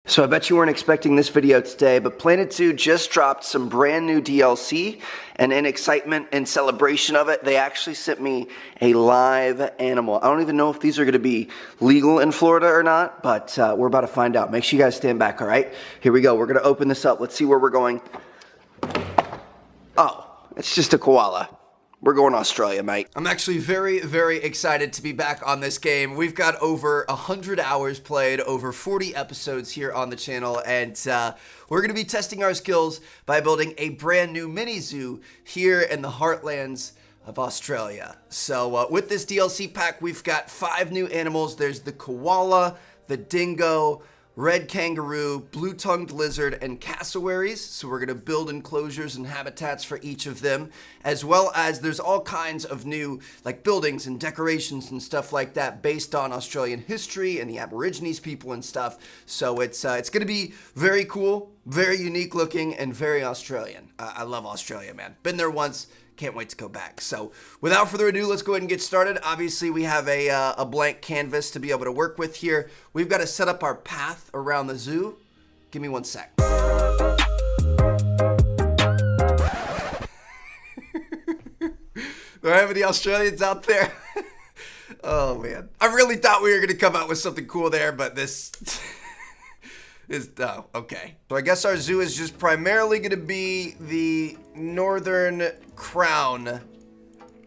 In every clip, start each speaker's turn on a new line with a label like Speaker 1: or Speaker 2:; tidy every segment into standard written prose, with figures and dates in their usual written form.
Speaker 1: So I bet you weren't expecting this video today, but Planet Zoo just dropped some brand new DLC, and in excitement and celebration of it, they actually sent me a live animal. I don't even know if these are going to be legal in Florida or not, but we're about to find out. Make sure you guys stand back, all right? Here we go. We're going to open this up. Let's see where we're going. Oh, it's just a koala. We're going to Australia, mate. I'm actually very, very excited to be back on this game. We've got over 100 hours played, over 40 episodes here on the channel, and we're going to be testing our skills by building a brand new mini zoo here in the heartlands of Australia. So with this DLC pack, we've got 5 new animals. There's the koala, the dingo, red kangaroo, blue-tongued lizard, and cassowaries. So we're going to build enclosures and habitats for each of them, as well as there's all kinds of new like buildings and decorations and stuff like that based on Australian history and the Aborigines people and stuff. So it's going to be very cool, very unique looking, and very Australian. I love Australia, man. Been there once. Can't wait to go back. So without further ado, let's go ahead and get started. Obviously, we have a blank canvas to be able to work with here. We've got to set up our path around the zoo. Give me one sec. Do I have any Australians out there? Oh, man. I really thought we were going to come out with something cool there, but this... Oh, okay. So I guess our zoo is just primarily going to be the northern crown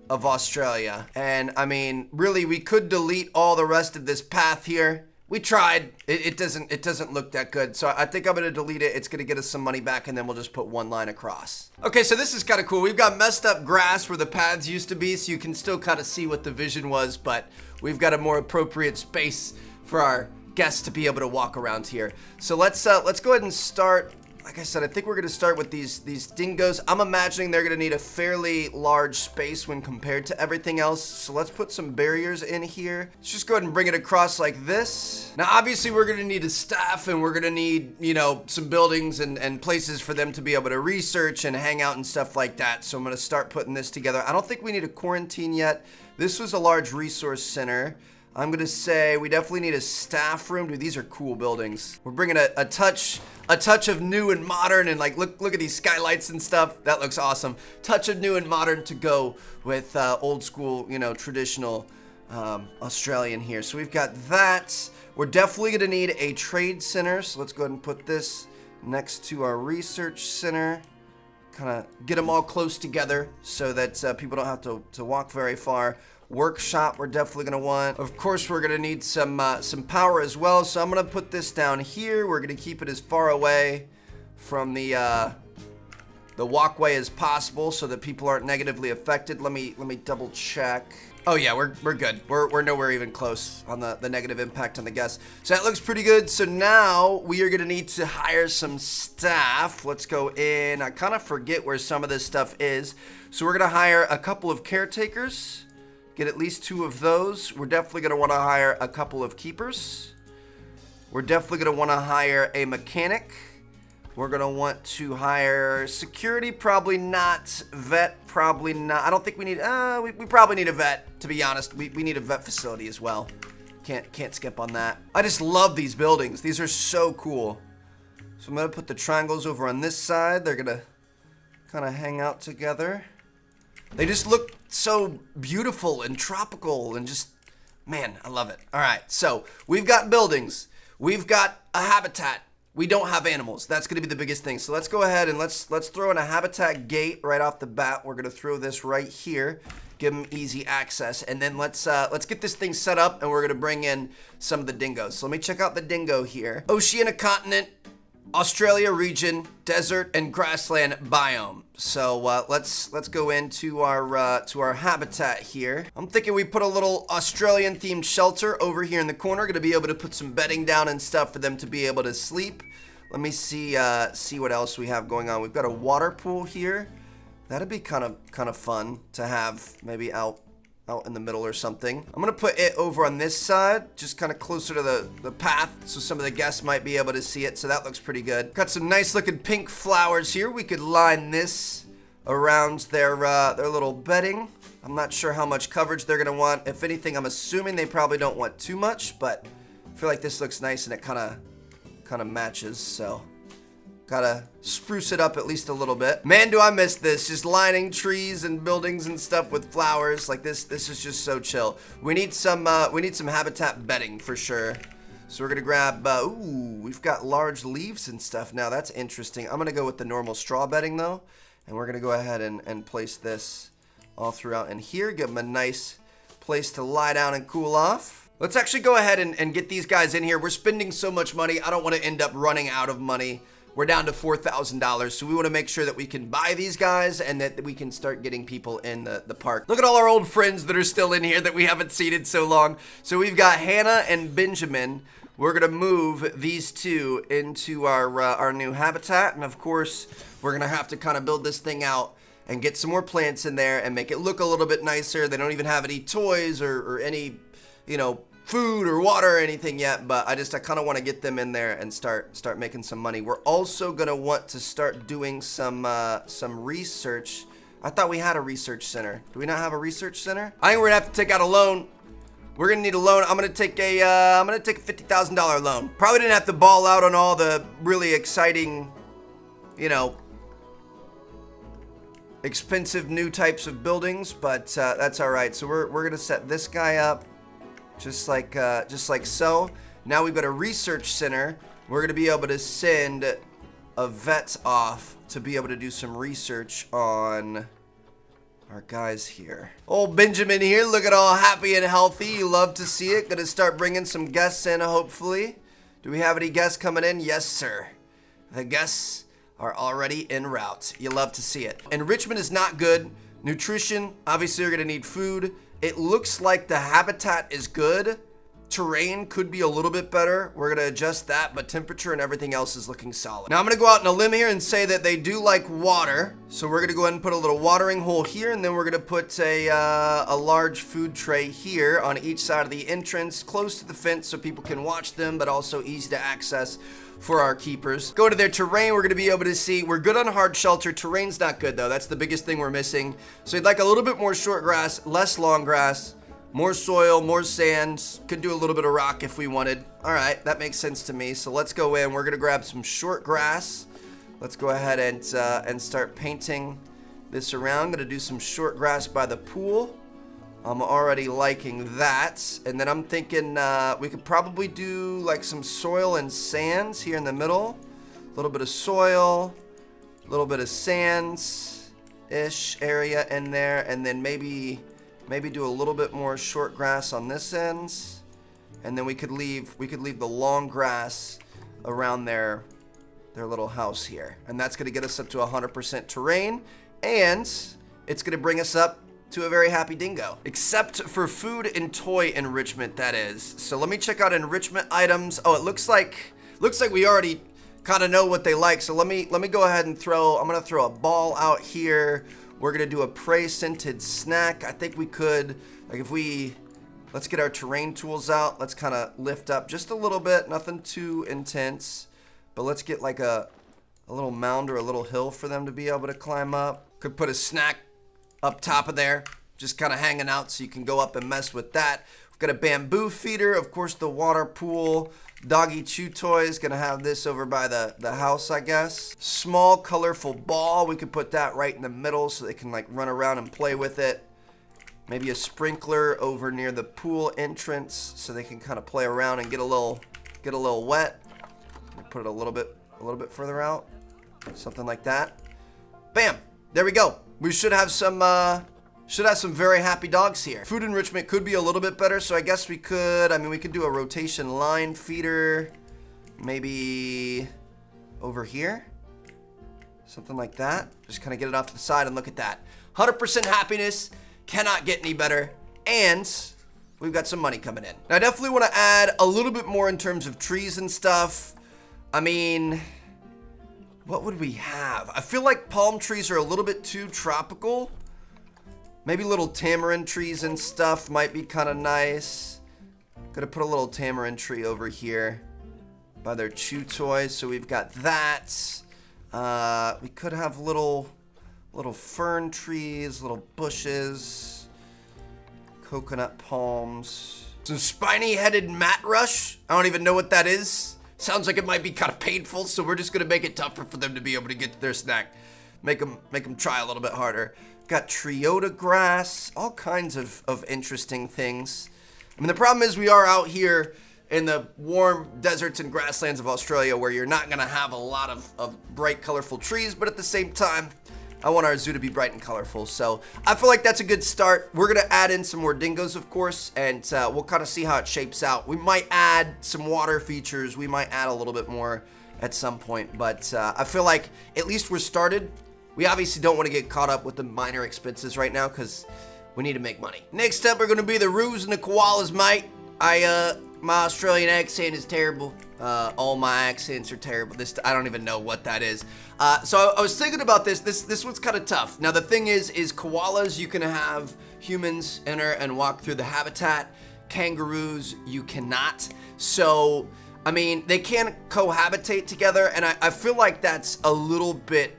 Speaker 1: of Australia. And I mean, really, we could delete all the rest of this path here. We tried. It doesn't look that good. So I think I'm going to delete it. It's going to get us some money back, and then we'll just put one line across. Okay, so this is kind of cool. We've got messed up grass where the paths used to be, so you can still kind of see what the vision was, but we've got a more appropriate space for our guests to be able to walk around here. So let's go ahead and start. Like I said, I think we're going to start with these dingoes. I'm imagining they're going to need a fairly large space when compared to everything else. So let's put some barriers in here. Let's just go ahead and bring it across like this. Now, obviously, we're going to need a staff, and we're going to need, you know, some buildings and places for them to be able to research and hang out and stuff like that. So I'm going to start putting this together. I don't think we need a quarantine yet. This was a large resource center. I'm gonna say we definitely need a staff room. Dude, these are cool buildings. We're bringing a touch of new and modern, and like look at these skylights and stuff. That looks awesome. Touch of new and modern to go with old school, you know, traditional Australian here. So we've got that. We're definitely gonna need a trade center. So let's go ahead and put this next to our research center. Kind of get them all close together so that people don't have to walk very far. Workshop we're definitely going to want. Of course, we're going to need some power as well. So I'm going to put this down here. We're going to keep it as far away from the walkway as possible so that people aren't negatively affected. Let me double check. Oh yeah, we're good. We're nowhere even close on the negative impact on the guests. So that looks pretty good. So now we are going to need to hire some staff. Let's go in. I kind of forget where some of this stuff is. So we're going to hire a couple of caretakers. Get at least 2 of those. We're definitely going to want to hire a couple of keepers. We're definitely going to want to hire a mechanic. We're going to want to hire security, probably not. Vet, probably not. I don't think we need, we probably need a vet, to be honest. We need a vet facility as well. Can't skip on that. I just love these buildings. These are so cool. So I'm going to put the triangles over on this side. They're going to kind of hang out together. They just look so beautiful and tropical and just, man, I love it. All right, so we've got buildings. We've got a habitat. We don't have animals. That's going to be the biggest thing. So let's go ahead and let's throw in a habitat gate right off the bat. We're going to throw this right here. Give them easy access. And then let's get this thing set up, and we're going to bring in some of the dingoes. So let me check out the dingo here. Oceania continent, Australia region, desert, and grassland biome. So let's go into our habitat here. I'm thinking we put a little Australian themed shelter over here in the corner. Going to be able to put some bedding down and stuff for them to be able to sleep. Let me see what else we have going on. We've got a water pool here. That'd be kind of fun to have maybe out in the middle or something. I'm gonna put it over on this side, just kind of closer to the path, so some of the guests might be able to see it. So that looks pretty good. Got some nice looking pink flowers here. We could line this around their little bedding. I'm not sure how much coverage they're gonna want. If anything, I'm assuming they probably don't want too much, but I feel like this looks nice, and it kind kind of matches, so gotta spruce it up at least a little bit. Man, do I miss this, just lining trees and buildings and stuff with flowers. Like this is just so chill. We need some habitat bedding for sure. So we're gonna grab, ooh, we've got large leaves and stuff now. That's interesting. I'm gonna go with the normal straw bedding though. And we're gonna go ahead and place this all throughout in here. Give them a nice place to lie down and cool off. Let's actually go ahead and get these guys in here. We're spending so much money. I don't wanna end up running out of money. We're down to $4,000, so we want to make sure that we can buy these guys and that we can start getting people in the park. Look at all our old friends that are still in here that we haven't seen in so long. So we've got Hannah and Benjamin. We're going to move these two into our new habitat, and of course, we're going to have to kind of build this thing out and get some more plants in there and make it look a little bit nicer. They don't even have any toys or any, you know, food or water or anything yet, but I kind of want to get them in there and start making some money. We're also gonna want to start doing some research. I thought we had a research center. Do we not have a research center? I think we're gonna have to take out a loan. We're gonna need a loan. I'm gonna take a $50,000 loan. Probably didn't have to ball out on all the really exciting, you know, expensive new types of buildings, but that's all right. So we're gonna set this guy up. Just like so. Now we've got a research center. We're gonna be able to send a vet off to be able to do some research on our guys here. Old Benjamin here, looking all happy and healthy. You love to see it. Gonna start bringing some guests in, hopefully. Do we have any guests coming in? Yes, sir. The guests are already en route. You love to see it. Enrichment is not good. Nutrition, obviously you're gonna need food. It looks like the habitat is good. Terrain could be a little bit better. We're gonna adjust that, but temperature and everything else is looking solid. Now I'm gonna go out on a limb here and say that they do like water. So we're gonna go ahead and put a little watering hole here, and then we're gonna put a large food tray here on each side of the entrance, close to the fence so people can watch them, but also easy to access for our keepers. Go to their terrain, we're gonna be able to see, we're good on hard shelter. Terrain's not good though, that's the biggest thing we're missing. So you'd like a little bit more short grass, less long grass, more soil, more sand. Could do a little bit of rock if we wanted. All right, that makes sense to me. So let's go in, we're gonna grab some short grass. Let's go ahead and start painting this around. Gonna do some short grass by the pool. I'm already liking that. And then I'm thinking we could probably do like some soil and sands here in the middle. A little bit of soil, a little bit of sands-ish area in there. And then maybe do a little bit more short grass on this end. And then we could leave the long grass around their little house here. And that's gonna get us up to 100% terrain. And it's gonna bring us up to a very happy dingo. Except for food and toy enrichment, that is. So let me check out enrichment items. Oh, it looks like we already kind of know what they like. So let me go ahead and I'm gonna throw a ball out here. We're gonna do a prey scented snack. I think we could, like let's get our terrain tools out. Let's kind of lift up just a little bit, nothing too intense. But let's get like a little mound or a little hill for them to be able to climb up. Could put a snack up top of there, just kind of hanging out so you can go up and mess with that. We've got a bamboo feeder, of course the water pool, doggy chew toys, gonna have this over by the house, I guess. Small colorful ball, we could put that right in the middle so they can like run around and play with it. Maybe a sprinkler over near the pool entrance so they can kind of play around and get a little wet. Put it a little bit further out, something like that. Bam, there we go. We should have some very happy dogs here. Food enrichment could be a little bit better, so I guess we could do a rotation line feeder, maybe over here, something like that. Just kind of get it off to the side and look at that. 100% happiness, cannot get any better, and we've got some money coming in. Now I definitely want to add a little bit more in terms of trees and stuff. I mean, what would we have? I feel like palm trees are a little bit too tropical. Maybe little tamarind trees and stuff might be kind of nice. Gonna put a little tamarind tree over here by their chew toys. So we've got that. We could have little fern trees, little bushes, coconut palms. Some spiny-headed mat rush. I don't even know what that is. Sounds like it might be kind of painful, so we're just gonna make it tougher for them to be able to get to their snack. Make them try a little bit harder. Got Triota grass, all kinds of interesting things. I mean, the problem is we are out here in the warm deserts and grasslands of Australia where you're not gonna have a lot of bright, colorful trees, but at the same time, I want our zoo to be bright and colorful. So I feel like that's a good start. We're gonna add in some more dingoes, of course, and we'll kind of see how it shapes out. We might add some water features. We might add a little bit more at some point, but I feel like at least we're started. We obviously don't want to get caught up with the minor expenses right now because we need to make money. Next up are going to be the roos and the koalas, mate. My Australian accent is terrible. All my accents are terrible. I don't even know what that is. So I was thinking about this. This one's kind of tough. Now the thing is koalas, you can have humans enter and walk through the habitat. Kangaroos, you cannot. So, I mean, they can cohabitate together, and I feel like that's a little bit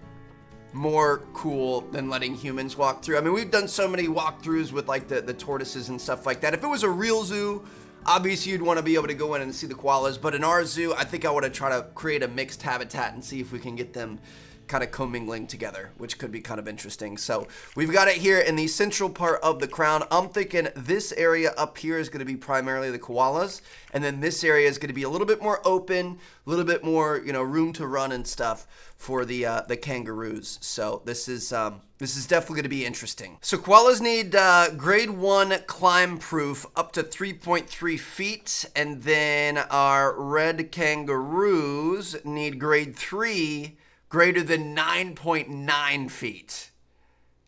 Speaker 1: more cool than letting humans walk through. I mean, we've done so many walkthroughs with like the tortoises and stuff like that. If it was a real zoo, obviously you'd want to be able to go in and see the koalas, but in our zoo, I think I want to try to create a mixed habitat and see if we can get them kind of commingling together, which could be kind of interesting. So we've got it here in the central part of the crown. I'm thinking this area up here is going to be primarily the koalas, and then this area is going to be a little bit more open, a little bit more, you know, room to run and stuff for the kangaroos. So this is definitely going to be interesting. So koalas need grade 1 climb proof up to 3.3 feet, and then our red kangaroos need grade 3 greater than 9.9 feet.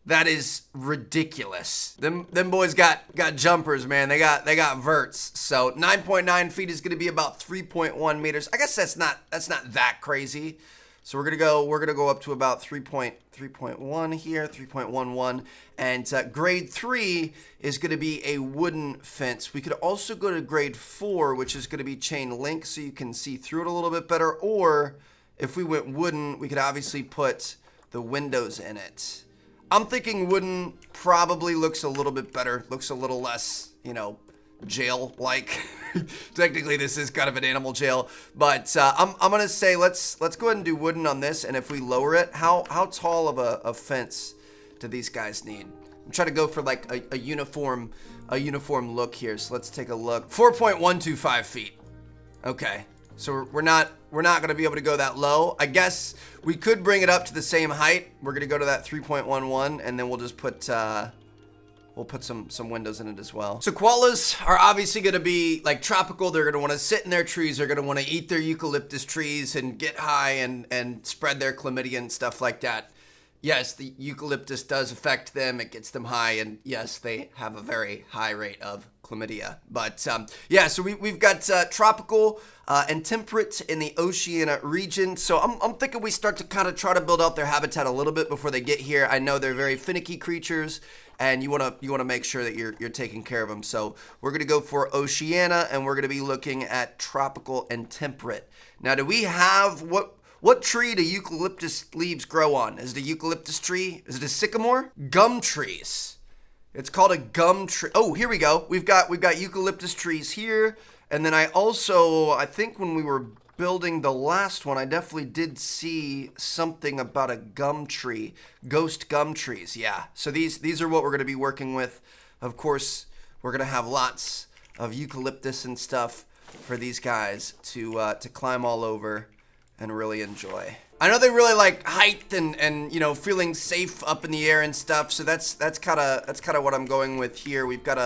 Speaker 1: That is ridiculous. Them boys got jumpers, man. They got verts. So 9.9 feet is gonna be about 3.1 meters. I guess that's not that crazy. So we're gonna go up to about 3.1 here, 3.11, and grade 3 is gonna be a wooden fence. We could also go to grade 4, which is gonna be chain link, so you can see through it a little bit better, or if we went wooden, we could obviously put the windows in it. I'm thinking wooden probably looks a little bit better, looks a little less, you know, jail-like. Technically, this is kind of an animal jail, but I'm gonna say let's go ahead and do wooden on this, and if we lower it, how tall of a fence do these guys need? I'm trying to go for like a uniform look here, so let's take a look. 4.125 feet. Okay. So we're not going to be able to go that low. I guess we could bring it up to the same height. We're going to go to that 3.11, and then we'll just put some windows in it as well. So koalas are obviously going to be like tropical. They're going to want to sit in their trees. They're going to want to eat their eucalyptus trees and get high and spread their chlamydia and stuff like that. Yes, the eucalyptus does affect them. It gets them high, and yes, they have a very high rate of chlamydia. But yeah, so we've got tropical and temperate in the Oceania region. So I'm thinking we start to kind of try to build out their habitat a little bit before they get here. I know they're very finicky creatures, and you wanna make sure that you're taking care of them. So we're gonna go for Oceania, and we're gonna be looking at tropical and temperate. Now, do we have what tree do eucalyptus leaves grow on? Is it a eucalyptus tree? Is it a sycamore? Gum trees. It's called a gum tree. Oh, here we go. We've got eucalyptus trees here. And then I think when we were building the last one, I definitely did see something about a gum tree. Ghost gum trees, yeah. So these are what we're going to be working with. Of course, we're going to have lots of eucalyptus and stuff for these guys to climb all over and really enjoy. I know they really like height and you know, feeling safe up in the air and stuff. So that's kind of what I'm going with here. We've got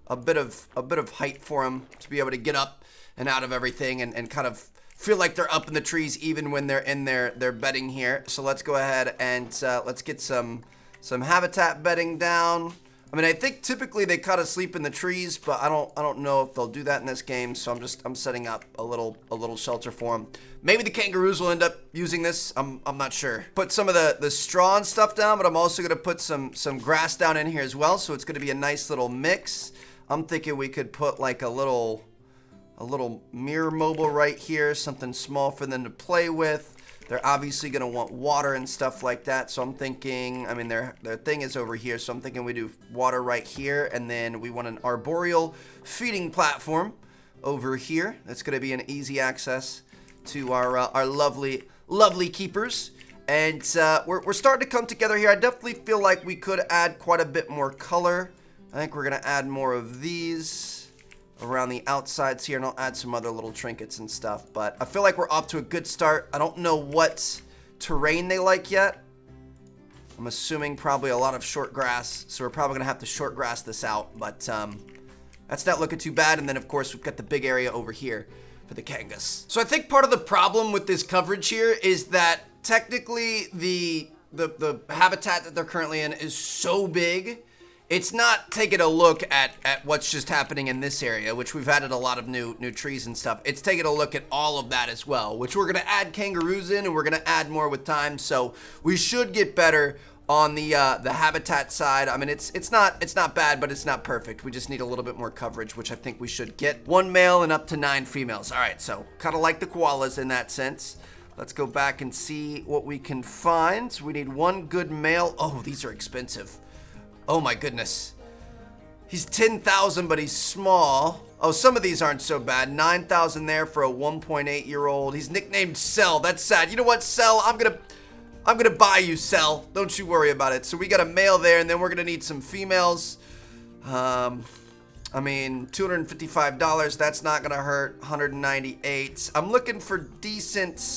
Speaker 1: a bit of height for them to be able to get up and out of everything and kind of feel like they're up in the trees even when they're in their bedding here. So let's go ahead and let's get some habitat bedding down. I mean, I think typically they kind of sleep in the trees, but I don't know if they'll do that in this game. So I'm setting up a little shelter for them. Maybe the kangaroos will end up using this. I'm not sure. Put some of the straw and stuff down, but I'm also gonna put some grass down in here as well. So it's gonna be a nice little mix. I'm thinking we could put like a little mirror mobile right here, something small for them to play with. They're obviously going to want water and stuff like that. So I'm thinking, I mean, their thing is over here. So I'm thinking we do water right here. And then we want an arboreal feeding platform over here. That's going to be an easy access to our lovely, lovely keepers. And we're starting to come together here. I definitely feel like we could add quite a bit more color. I think we're going to add more of these around the outsides here, and I'll add some other little trinkets and stuff. But I feel like we're off to a good start. I don't know what terrain they like yet. I'm assuming probably a lot of short grass, so we're probably going to have to short grass this out. But that's not looking too bad. And then, of course, we've got the big area over here for the Kangas. So I think part of the problem with this coverage here is that technically the habitat that they're currently in is so big. It's not taking a look at what's just happening in this area, which we've added a lot of new trees and stuff. It's taking a look at all of that as well, which we're going to add kangaroos in, and we're going to add more with time. So we should get better on the habitat side. I mean, it's not bad, but it's not perfect. We just need a little bit more coverage, which I think we should get. 1 male and up to 9 females. All right, so kind of like the koalas in that sense. Let's go back and see what we can find. So we need 1 good male. Oh, these are expensive. Oh my goodness. He's 10,000, but he's small. Oh, some of these aren't so bad. 9,000 there for a 1.8-year-old. He's nicknamed Cell. That's sad. You know what, Cell? I'm gonna buy you, Cell. Don't you worry about it. So we got a male there, and then we're gonna need some females. I mean, $255. That's not gonna hurt. 198. I'm looking for decent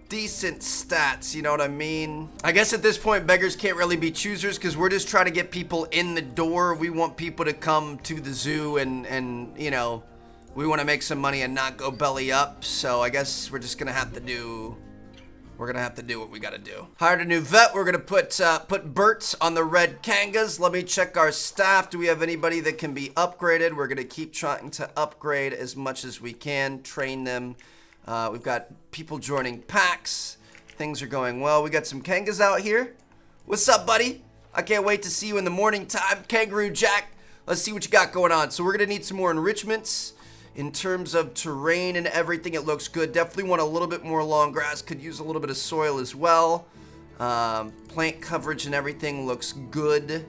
Speaker 1: stats, you know what I mean? I guess at this point, beggars can't really be choosers because we're just trying to get people in the door. We want people to come to the zoo and you know, we want to make some money and not go belly up. So I guess we're just going to have to do what we got to do. Hired a new vet. We're going to put Bert on the red Kangas. Let me check our staff. Do we have anybody that can be upgraded? We're going to keep trying to upgrade as much as we can, train them. We've got people joining packs. Things are going well. We got some Kangas out here. What's up, buddy? I can't wait to see you in the morning time. Kangaroo Jack, let's see what you got going on. So we're going to need some more enrichments in terms of terrain and everything. It looks good. Definitely want a little bit more long grass. Could use a little bit of soil as well. Plant coverage and everything looks good.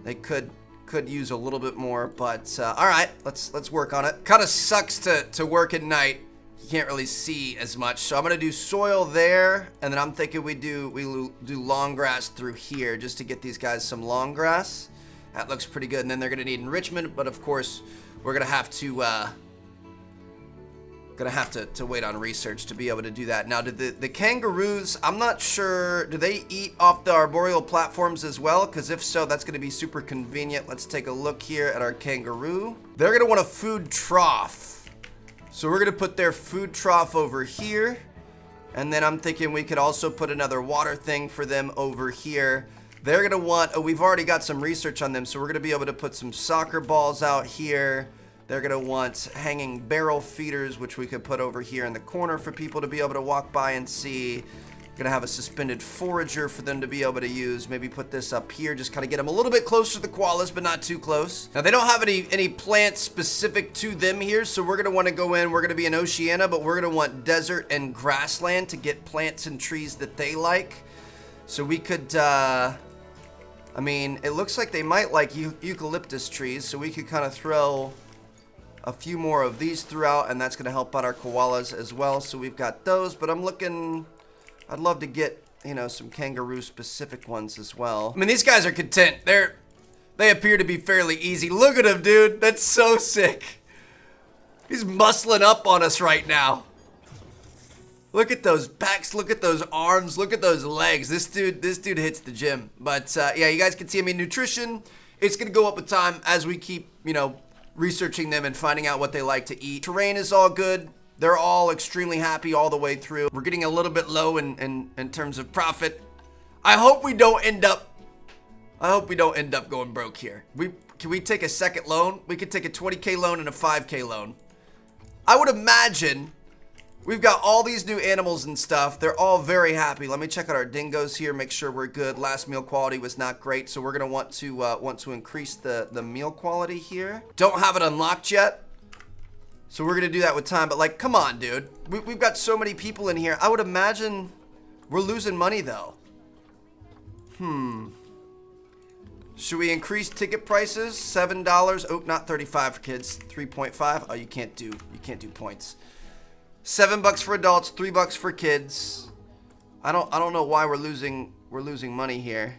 Speaker 1: They could use a little bit more, but all right, let's work on it. Kind of sucks to work at night. Can't really see as much, so I'm gonna do soil there, and then I'm thinking we do long grass through here just to get these guys some long grass. That looks pretty good. And then they're gonna need enrichment, but of course we're gonna have to wait on research to be able to do that. Now, do the kangaroos, I'm not sure, do they eat off the arboreal platforms as well? Because if so, that's gonna be super convenient. Let's take a look here at our kangaroo. They're gonna want a food trough. So we're going to put their food trough over here. And then I'm thinking we could also put another water thing for them over here. They're going to want, oh, we've already got some research on them. So we're going to be able to put some soccer balls out here. They're going to want hanging barrel feeders, which we could put over here in the corner for people to be able to walk by and see. Gonna have a suspended forager for them to be able to use. Maybe put this up here, just kind of get them a little bit closer to the koalas, but not too close. Now, they don't have any plants specific to them here, so we're gonna want to go in. We're gonna be in Oceania, but we're gonna want desert and grassland to get plants and trees that they like. So we could, I mean, it looks like they might like eucalyptus trees, so we could kind of throw a few more of these throughout, and that's gonna help out our koalas as well. So we've got those, but I'm looking, I'd love to get, you know, some kangaroo specific ones as well. I mean, these guys are content. They appear to be fairly easy. Look at him, dude. That's so sick. He's muscling up on us right now. Look at those backs. Look at those arms. Look at those legs. This dude hits the gym. But yeah, you guys can see, I mean, nutrition, it's gonna go up with time as we keep, you know, researching them and finding out what they like to eat. Terrain is all good. They're all extremely happy all the way through. We're getting a little bit low in terms of profit. I hope we don't end up going broke here. Can we take a second loan? We could take a 20K loan and a 5K loan. I would imagine we've got all these new animals and stuff. They're all very happy. Let me check out our dingoes here, make sure we're good. Last meal quality was not great, so we're gonna want to increase the meal quality here. Don't have it unlocked yet. So we're going to do that with time. But, like, come on, dude. We've got so many people in here. I would imagine we're losing money, though. Should we increase ticket prices? $7. Oh, not 35 for kids. 3.5. Oh, you can't do points. $7 for adults, $3 for kids. I don't know why we're losing money here.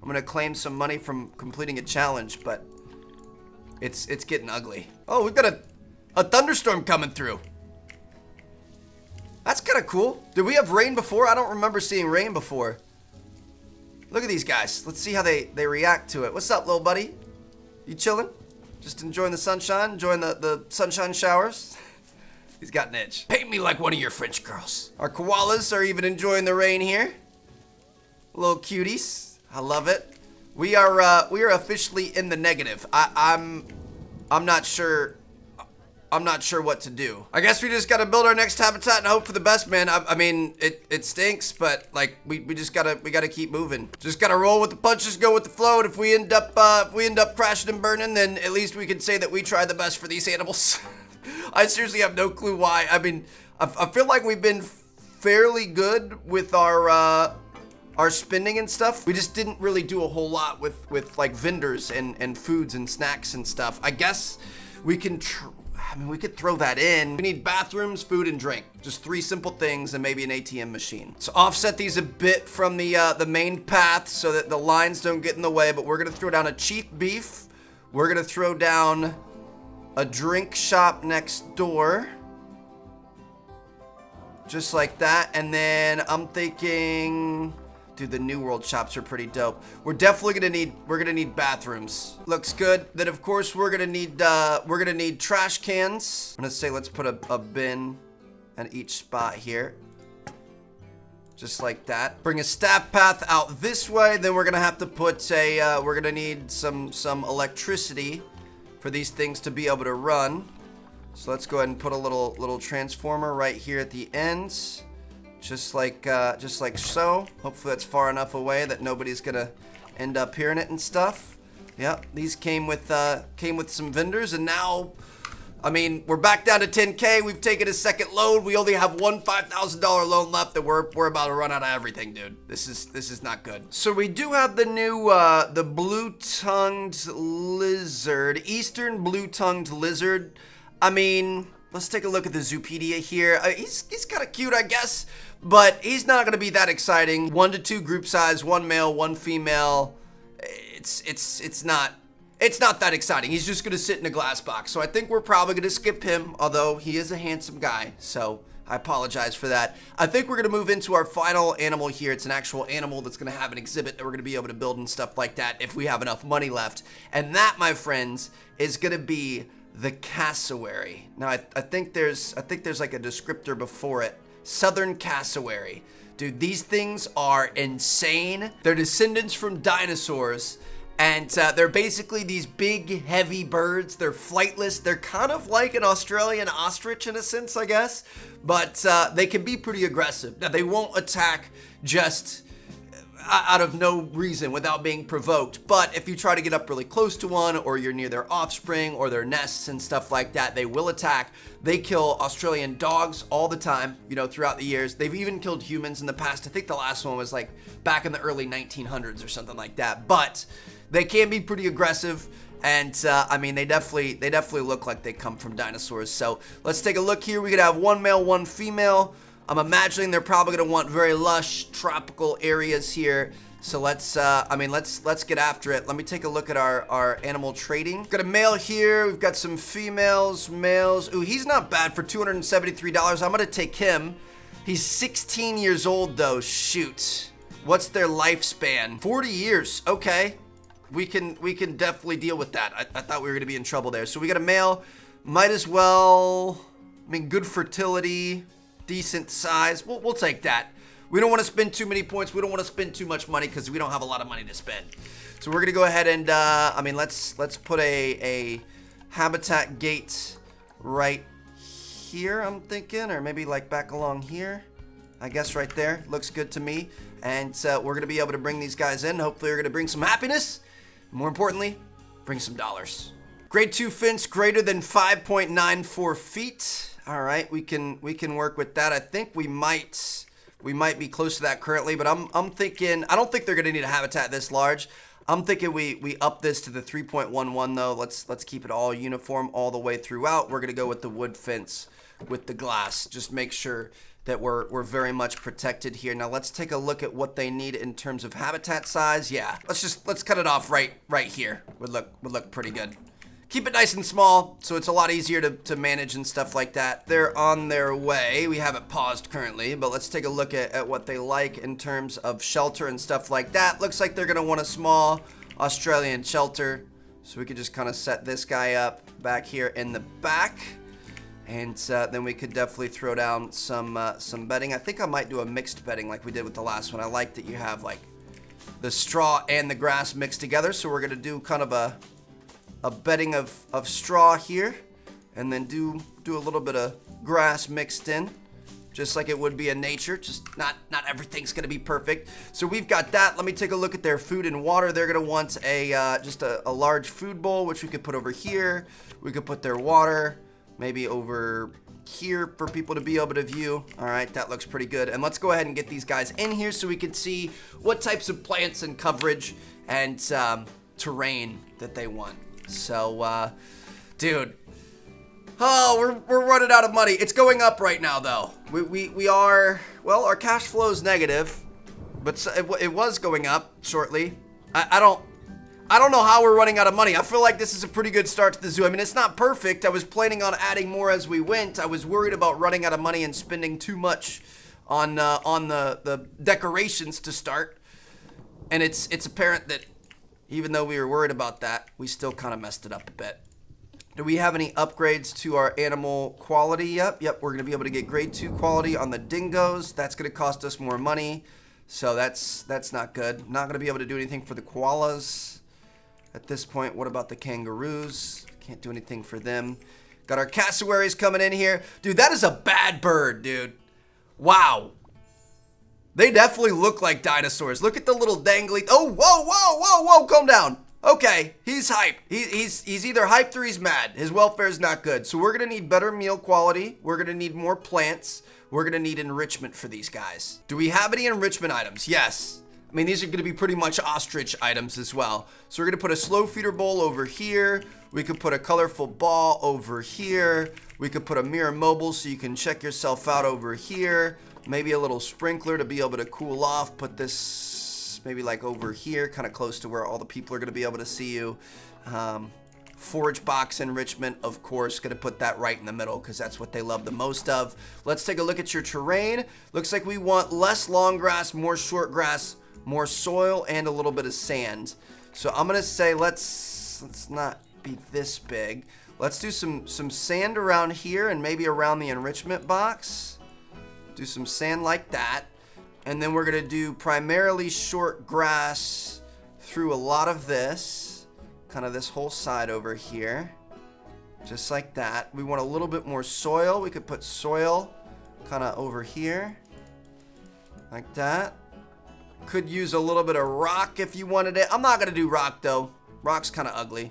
Speaker 1: I'm gonna claim some money from completing a challenge, but it's getting ugly. Oh, we've got a thunderstorm coming through. That's kind of cool. Did we have rain before? I don't remember seeing rain before. Look at these guys. Let's see how they react to it. What's up, little buddy? You chilling? Just enjoying the sunshine? Enjoying the sunshine showers? He's got an itch. Paint me like one of your French girls. Our koalas are even enjoying the rain here. Little cuties. I love it. We are officially in the negative. I'm not sure. I'm not sure what to do. I guess we just gotta build our next habitat and hope for the best, man. I mean, it stinks, but like we gotta keep moving. Just gotta roll with the punches, go with the flow. And if we end up crashing and burning, then at least we can say that we tried the best for these animals. I seriously have no clue why. I mean, I feel like we've been fairly good with our spending and stuff. We just didn't really do a whole lot with like vendors and foods and snacks and stuff. I guess we can. We could throw that in. We need bathrooms, food, and drink. Just 3 simple things and maybe an ATM machine. So offset these a bit from the main path so that the lines don't get in the way, but we're gonna throw down a cheap beef. We're gonna throw down a drink shop next door. Just like that. And then I'm thinking, dude, the New World shops are pretty dope. We're definitely gonna need bathrooms. Looks good. Then of course we're gonna need trash cans. I'm gonna say let's put a bin at each spot here. Just like that. Bring a staff path out this way. Then we're gonna have to put we're gonna need some electricity for these things to be able to run. So let's go ahead and put a little transformer right here at the ends. Just like so. Hopefully that's far enough away that nobody's gonna end up hearing it and stuff. Yep, these came with some vendors, and now, I mean, we're back down to 10K. We've taken a second load. We only have one $5,000 loan left, and we're about to run out of everything, dude. This is not good. So we do have the new the blue-tongued lizard, eastern blue-tongued lizard. I mean, let's take a look at the Zoopedia here. He's kind of cute, I guess, but he's not gonna be that exciting. 1 to 2 group size, 1 male, 1 female. It's not that exciting. He's just gonna sit in a glass box. So I think we're probably gonna skip him, although he is a handsome guy. So I apologize for that. I think we're gonna move into our final animal here. It's an actual animal that's gonna have an exhibit that we're gonna be able to build and stuff like that if we have enough money left. And that, my friends, is gonna be the cassowary. Now I think there's like a descriptor before it. Southern cassowary. Dude, these things are insane. They're descendants from dinosaurs, and they're basically these big, heavy birds. They're flightless. They're kind of like an Australian ostrich in a sense, I guess, but they can be pretty aggressive. Now, they won't attack just out of no reason without being provoked, but if you try to get up really close to one, or you're near their offspring or their nests and stuff like that, they will attack. They kill Australian dogs all the time, you know, throughout the years. They've even killed humans in the past. I think the last one was like back in the early 1900s or something like that, but they can be pretty aggressive. And I mean, they definitely look like they come from dinosaurs. So let's take a look here. We could have 1 male, 1 female. I'm imagining they're probably gonna want very lush tropical areas here. So let's get after it. Let me take a look at our animal trading. We've got a male here. We've got some females, males. Ooh, he's not bad for $273. I'm gonna take him. He's 16 years old though. Shoot. What's their lifespan? 40 years. Okay. We can definitely deal with that. I thought we were gonna be in trouble there. So we got a male. Might as well. I mean, good fertility. Decent size. We'll take that. We don't want to spend too many points. We don't want to spend too much money because we don't have a lot of money to spend. So we're gonna go ahead and let's put a habitat gate right here, I'm thinking, or maybe like back along here. I guess right there looks good to me. And we're gonna be able to bring these guys in. Hopefully we're gonna bring some happiness. More importantly, bring some dollars. Grade 2 fence greater than 5.94 feet. All right, we can work with that. I think we might be close to that currently, but I'm thinking, I don't think they're gonna need a habitat this large. I'm thinking we up this to the 3.11 though. Let's keep it all uniform all the way throughout. We're gonna go with the wood fence with the glass. Just make sure that we're very much protected here. Now let's take a look at what they need in terms of habitat size. Yeah, let's cut it off right here. Would look pretty good. Keep it nice and small so it's a lot easier to manage and stuff like that. They're on their way. We have it paused currently, but let's take a look at what they like in terms of shelter and stuff like that. Looks like they're gonna want a small Australian shelter. So we could just kind of set this guy up back here in the back. And then we could definitely throw down some bedding. I think I might do a mixed bedding like we did with the last one. I like that you have like the straw and the grass mixed together. So we're gonna do kind of a bedding of straw here, and then do a little bit of grass mixed in, just like it would be in nature. Just not everything's gonna be perfect. So we've got that. Let me take a look at their food and water. They're gonna want just a large food bowl, which we could put over here. We could put their water maybe over here for people to be able to view. All right, that looks pretty good. And let's go ahead and get these guys in here so we can see what types of plants and coverage and terrain that they want. So, dude, oh, we're running out of money. It's going up right now, though. We are, well, our cash flow is negative, but it was going up shortly. I don't know how we're running out of money. I feel like this is a pretty good start to the zoo. I mean, it's not perfect. I was planning on adding more as we went. I was worried about running out of money and spending too much on the decorations to start. And it's apparent that even though we were worried about that, we still kind of messed it up a bit. Do we have any upgrades to our animal quality? Yep, we're going to be able to get grade 2 quality on the dingoes. That's going to cost us more money. So that's not good. Not going to be able to do anything for the koalas at this point. What about the kangaroos? Can't do anything for them. Got our cassowaries coming in here. Dude, that is a bad bird, dude. Wow. They definitely look like dinosaurs. Look at the little dangly. Oh, whoa, calm down. Okay, he's hyped. He's either hyped or he's mad. His welfare is not good. So we're gonna need better meal quality. We're gonna need more plants. We're gonna need enrichment for these guys. Do we have any enrichment items? Yes. I mean, these are gonna be pretty much ostrich items as well. So we're gonna put a slow feeder bowl over here. We could put a colorful ball over here. We could put a mirror mobile so you can check yourself out over here. Maybe a little sprinkler to be able to cool off. Put this maybe like over here, kind of close to where all the people are gonna be able to see you. Forage box enrichment, of course, gonna put that right in the middle because that's what they love the most of. Let's take a look at your terrain. Looks like we want less long grass, more short grass, more soil, and a little bit of sand. So I'm gonna say let's not be this big. Let's do some sand around here and maybe around the enrichment box. Do some sand like that. And then we're gonna do primarily short grass through a lot of this. Kind of this whole side over here. Just like that. We want a little bit more soil. We could put soil kind of over here. Like that. Could use a little bit of rock if you wanted it. I'm not gonna do rock though. Rock's kind of ugly.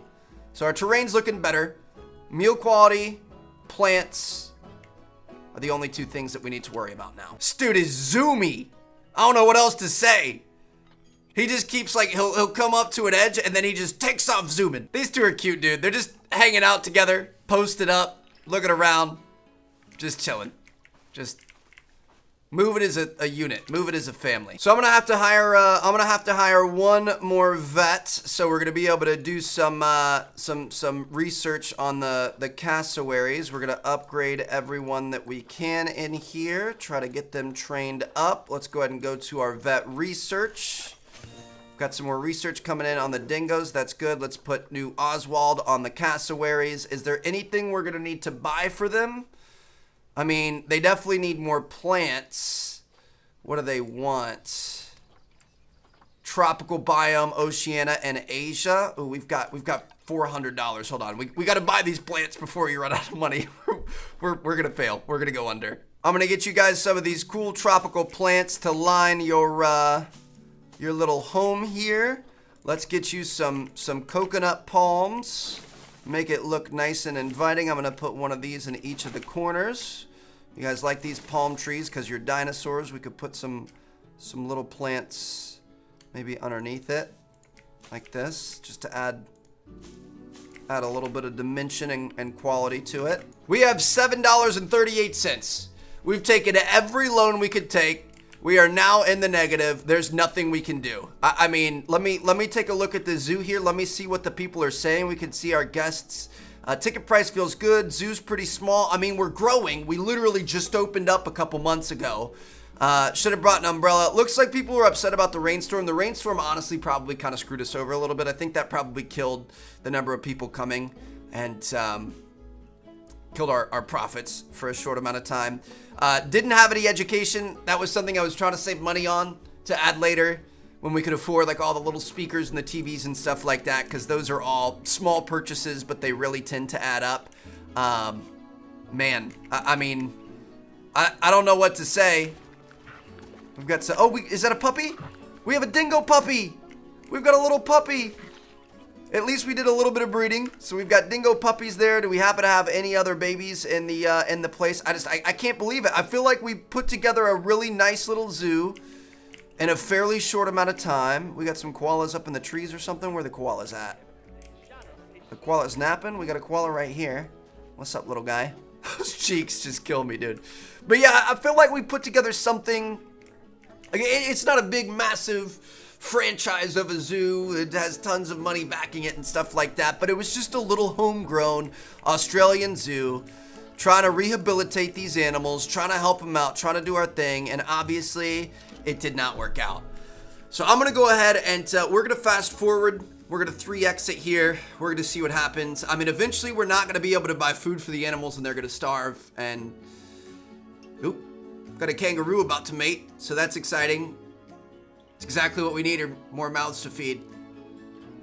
Speaker 1: So our terrain's looking better. Meal quality, plants are the only two things that we need to worry about now. This dude is zoomy. I don't know what else to say. He just keeps like, he'll come up to an edge and then he just takes off zooming. These two are cute, dude. They're just hanging out together, posted up, looking around, just chilling. Just move it as a unit, move it as a family. So I'm gonna have to hire one more vet. So we're gonna be able to do some research on the cassowaries. We're gonna upgrade everyone that we can in here, try to get them trained up. Let's go ahead and go to our vet research. Got some more research coming in on the dingoes. That's good. Let's put new Oswald on the cassowaries. Is there anything we're gonna need to buy for them? I mean, they definitely need more plants. What do they want? Tropical biome, Oceania, and Asia. Oh, we've got $400. Hold on, we got to buy these plants before you run out of money. we're gonna fail. We're gonna go under. I'm gonna get you guys some of these cool tropical plants to line your little home here. Let's get you some coconut palms. Make it look nice and inviting. I'm gonna put one of these in each of the corners. You guys like these palm trees because you're dinosaurs. We could put some little plants maybe underneath it like this, just to add Add a little bit of dimension and quality to it. We have $7.38. We've taken every loan we could take. We are now in the negative. There's nothing we can do. I mean, let me take a look at the zoo here. Let me see what the people are saying. We can see our guests. Ticket price feels good. Zoo's pretty small. I mean, we're growing. We literally just opened up a couple months ago. Should have brought an umbrella. Looks like people were upset about the rainstorm. The rainstorm honestly probably kind of screwed us over a little bit. I think that probably killed the number of people coming and killed our profits for a short amount of time. Didn't have any education. That was something I was trying to save money on to add later when we could afford like all the little speakers and the TVs and stuff like that, because those are all small purchases, but they really tend to add up. Man, I mean, I don't know what to say. We've got some, oh, is that a puppy? We have a dingo puppy. We've got a little puppy. At least we did a little bit of breeding. So we've got dingo puppies there. Do we happen to have any other babies in the place? I can't believe it. I feel like we put together a really nice little zoo in a fairly short amount of time. We got some koalas up in the trees or something. Where are the koalas at? The koala's napping. We got a koala right here. What's up, little guy? Those cheeks just kill me, dude. But yeah, I feel like we put together something. Like, it's not a big, massive franchise of a zoo. It has tons of money backing it and stuff like that. But it was just a little homegrown Australian zoo trying to rehabilitate these animals, trying to help them out, trying to do our thing. And obviously, it did not work out. So I'm going to go ahead and we're going to fast forward. We're going to 3x it here. We're going to see what happens. I mean, eventually, we're not going to be able to buy food for the animals and they're going to starve. And, oop. Got a kangaroo about to mate, so that's exciting. It's exactly what we need, are more mouths to feed.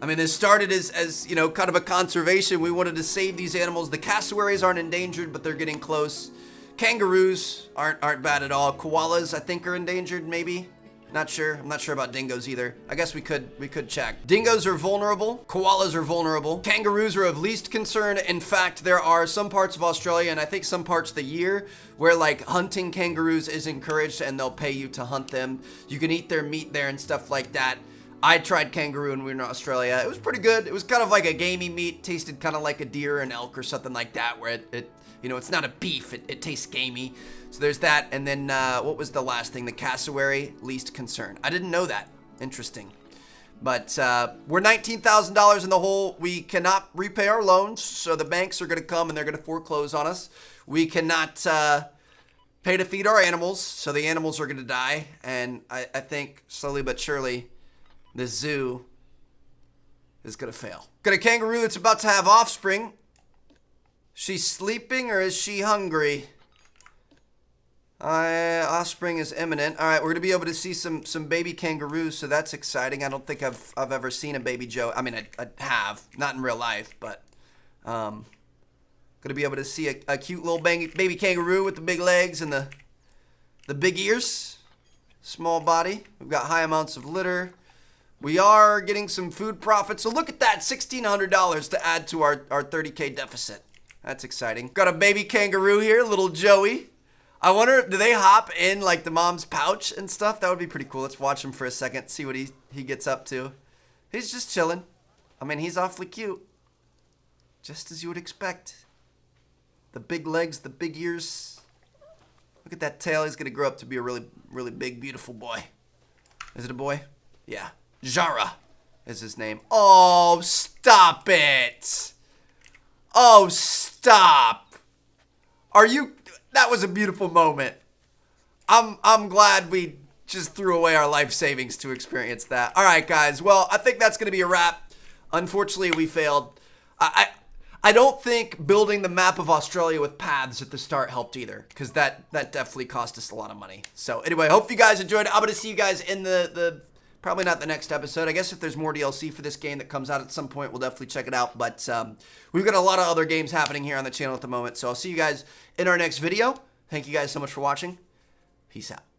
Speaker 1: I mean, this started as you know, kind of a conservation. We wanted to save these animals. The cassowaries aren't endangered, but they're getting close. Kangaroos aren't bad at all. Koalas, I think, are endangered, maybe. Not sure. I'm not sure about dingoes either. I guess we could check. Dingoes are vulnerable. Koalas are vulnerable. Kangaroos are of least concern. In fact, there are some parts of Australia and I think some parts of the year where like hunting kangaroos is encouraged and they'll pay you to hunt them. You can eat their meat there and stuff like that. I tried kangaroo when we were in Australia. It was pretty good. It was kind of like a gamey meat. Tasted kind of like a deer or an elk or something like that, where it you know, it's not a beef. It tastes gamey. So there's that. And then what was the last thing? The cassowary, least concern. I didn't know that. Interesting. But we're $19,000 in the hole. We cannot repay our loans. So the banks are going to come and they're going to foreclose on us. We cannot pay to feed our animals. So the animals are going to die. And I think slowly but surely the zoo is going to fail. Got a kangaroo that's about to have offspring. She's sleeping or is she hungry? Offspring is imminent. All right, we're gonna be able to see some baby kangaroos, so that's exciting. I don't think I've ever seen a baby Joe. I mean, I have, not in real life, but gonna be able to see a cute little baby kangaroo with the big legs and the big ears, small body. We've got high amounts of litter. We are getting some food profits. So look at that, $1,600 to add to our 30K deficit. That's exciting. Got a baby kangaroo here, little Joey. I wonder, do they hop in like the mom's pouch and stuff? That would be pretty cool. Let's watch him for a second, see what he gets up to. He's just chilling. I mean, he's awfully cute. Just as you would expect. The big legs, the big ears. Look at that tail. He's going to grow up to be a really, really big, beautiful boy. Is it a boy? Yeah. Jara is his name. Oh, stop it. Oh, stop. Are you... That was a beautiful moment. I'm glad we just threw away our life savings to experience that. All right, guys. Well, I think that's going to be a wrap. Unfortunately, we failed. I don't think building the map of Australia with paths at the start helped either, because that definitely cost us a lot of money. So anyway, hope you guys enjoyed it. I'm going to see you guys in the probably not the next episode. I guess if there's more DLC for this game that comes out at some point, we'll definitely check it out. But we've got a lot of other games happening here on the channel at the moment. So I'll see you guys in our next video. Thank you guys so much for watching. Peace out.